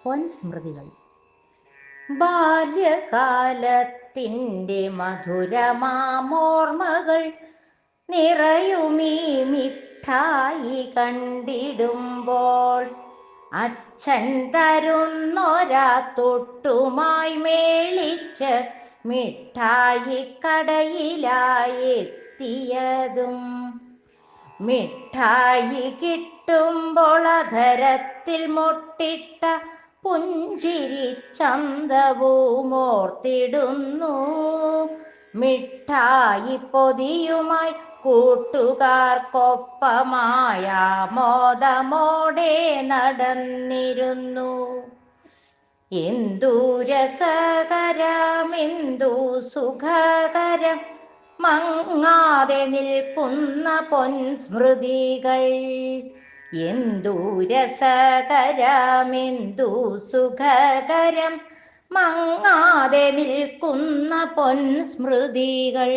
പൊൻസ്മൃതികൾ. ബാല്യകാലത്തിൻ്റെ മധുരമാമോർമ്മകൾ നിറയുമീ മിഠായി കണ്ടിടുമ്പോൾ, അച്ഛൻ തരുന്നൊരാ തൊട്ടുമായി മേളിച്ച് മിഠായി കടയിലായെത്തിയതും, മിഠായി കിട്ടുമ്പോൾ അധരത്തിൽ മൊട്ടിട്ട പുഞ്ചിരി ചന്തവുമോർത്തിടുന്നു. മിഠായി പൊതിയുമായി കൂട്ടുകാർക്കൊപ്പമായ മോദമോടെ നടന്നിരുന്നു. എന്തു രസകരം, എന്തു സുഖകരം മങ്ങാതെ നിൽക്കുന്ന പൊൻസ്മൃതികൾ. എന്തു രസകരം, എന്തു സുഖകരം മങ്ങാതെ നിൽക്കുന്ന പൊൻസ്മൃതികൾ.